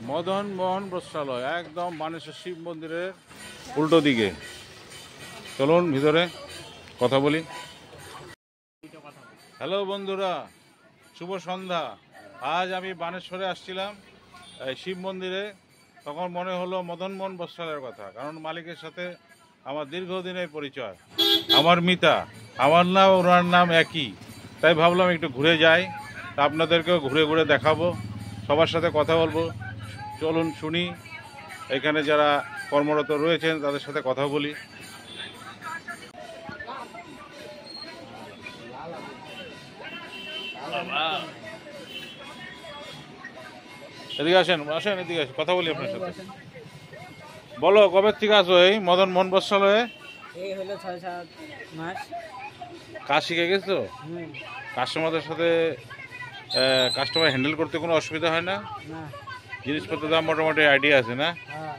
মদন মোহন বস্ত্রালয় একদম মানেশ্বর শিব মন্দিরের উল্টো দিকে। চলুন ভিতরে কথা বলি। হ্যালো বন্ধুরা, শুভ সন্ধ্যা। আজ আমি বানেশ্বরে আসছিলাম শিব মন্দিরে। তখন মনে হলো মদন মোহন বস্ত্রালয়ের কথা, কারণ মালিকের সাথে আমার দীর্ঘদিনের পরিচয়। আমার মিতা, আমার নাম ওনার নাম একই, তাই ভাবলাম একটু ঘুরে যাই, তা আপনাদেরকেও ঘুরে ঘুরে দেখাবো, সবার সাথে কথা বলবো। চলুন শুনি এখানে যারা কর্মরত রয়েছেন তাদের সাথে কথা বলি। এদিকে আসেন, আসেন এদিকে আসেন, কথা বলি আপনার সাথে। বলো, কবে থেকে আসো এই মদন মোহন বস্ত্রালয়ে? এই হলো ৬-৭ মাস। কাজ শিখে গেছো? কাস্টমারদের সাথে কাস্টমার হ্যান্ডেল করতে কোনো অসুবিধা হয় না? না। জিনিসপত্রের দাম মোটামুটি আইডিয়া আছে না? হ্যাঁ।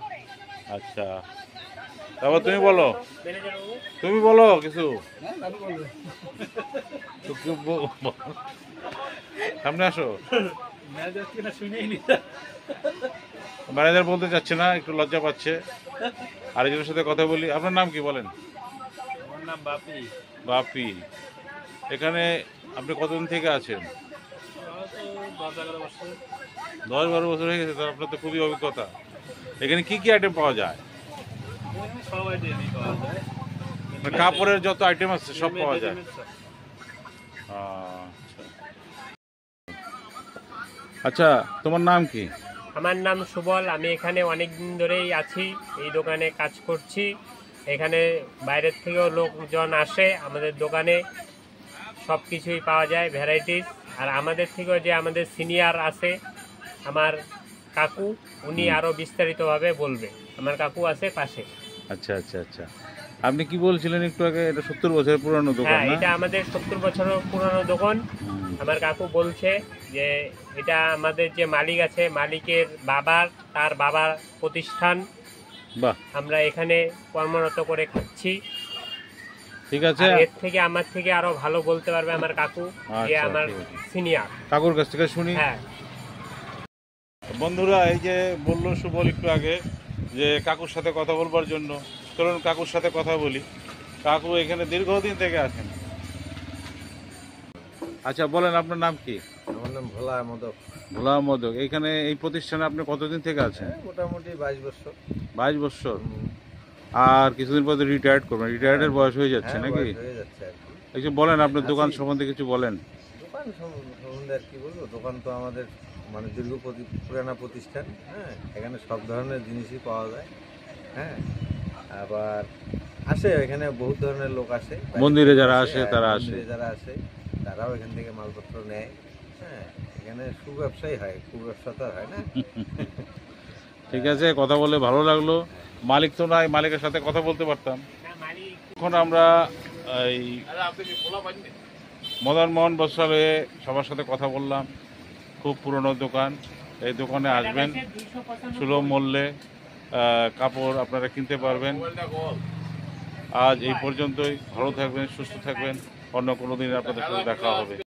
আচ্ছা, তারপর তুমি বলো, তুমি বলো কিছু। সামনে আসো। ম্যানেজার বলতে চাচ্ছে না, একটু লজ্জা পাচ্ছে। আরেকজনের সাথে কথা বলি। আপনার নাম কি বলেন? আমার নাম বাপি। বাপি। এখানে আপনি কতদিন থেকে আছেন? 10-11 বছর। 10-12 বছর হয়ে গেছে, তো আপনার তো খুবই অভিজ্ঞতা। এখানে কি কি আইটেম পাওয়া যায়? সব আইটেমই পাওয়া যায়। মানে কাপড়ের যত আইটেম আছে সব পাওয়া যায়। আচ্ছা, তোমার নাম কি? আমার নাম সুবল। আমি এখানে অনেক দিন ধরেই আছি, এই দোকানে কাজ করছি। এখানে বাইরের থেকেও লোকজন আসে আমাদের দোকানে, সব কিছুই পাওয়া যায় ভ্যারাইটিস। আর আমাদের থেকেও যে আমাদের সিনিয়র আছে, আমার কাকু, উনি আরও বিস্তারিতভাবে বলবে। আমার কাকু আছে পাশে। আচ্ছা আচ্ছা আচ্ছা, আপনি কি বলছিলেন একটু আগে, এটা 70 বছরের পুরানো দোকান হ্যাঁ, না? এটা আমাদের 70 বছরের পুরনো দোকান। আমার কাকু বলছে যে এটা আমাদের যে মালিক আছে, মালিকের বাবার, তার বাবার প্রতিষ্ঠান। বাহ, আমরা এখানে কর্মরত করে খাচ্ছি। ঠিক আছে। আর এর থেকে আমার থেকে আরো ভালো বলতে পারবে আমার কাকু, যে আচ্ছা, আমার ঠিক আছে। সিনিয়র। কাকুর কাছ থেকে শুনি। হ্যাঁ, বন্ধুরা, এই যে বললো সুবল একটু আগে যে কাকুর সাথে কথা বলবার জন্য, চলুন কাকুর সাথে কথা বলি। কাকু এখানে দীর্ঘদিন থেকে আছেন। আচ্ছা বলেন, আপনার নাম কি? আমার নাম ভোলা মদক। ভোলা মোদক। এখানে এই প্রতিষ্ঠানে আপনি কতদিন থেকে আছেন? মোটামুটি 22 বছর। 22 বছর। আর কিছুদিন পরে রিটায়ার্ড করবেন, রিটায়ার্ডের বয়স হয়ে যাচ্ছে হ্যাঁ, নাকি? বয়স হয়ে যাচ্ছে আর কি। একটু বলেন আপনার দোকান আছি। সম্বন্ধে কিছু বলেন। দোকান সম্বন্ধে আর কি বলবো, দোকান তো আমাদের মানে পুরানা প্রতিষ্ঠান। হ্যাঁ, এখানে সব ধরনের জিনিসই পাওয়া যায়। হ্যাঁ, আবার আসে এখানে বহুত ধরনের লোক আসে। মন্দিরে যারা আসে হ্যাঁ, তারা আসে। মন্দিরে যারা আসে তারাও এখান থেকে মালপত্র নেয়। হ্যাঁ, এখানে সুব্যবসায়ী হয়, কুব্যবসা তো আর হয় না। ঠিক আছে, কথা বলে ভালো লাগলো। মালিক তো নাই, মালিকের সাথে কথা বলতে পারতাম। এখন আমরা এই মদন মোহন বস্ত্রালয়ে সবার সাথে কথা বললাম। খুব পুরনো দোকান, এই দোকানে আসবেন, সুলভ মূল্যে কাপড় আপনারা কিনতে পারবেন। আজ এই পর্যন্তই। ভালো থাকবেন, সুস্থ থাকবেন। অন্য কোনো দিন আপনাদের সাথে দেখা হবে।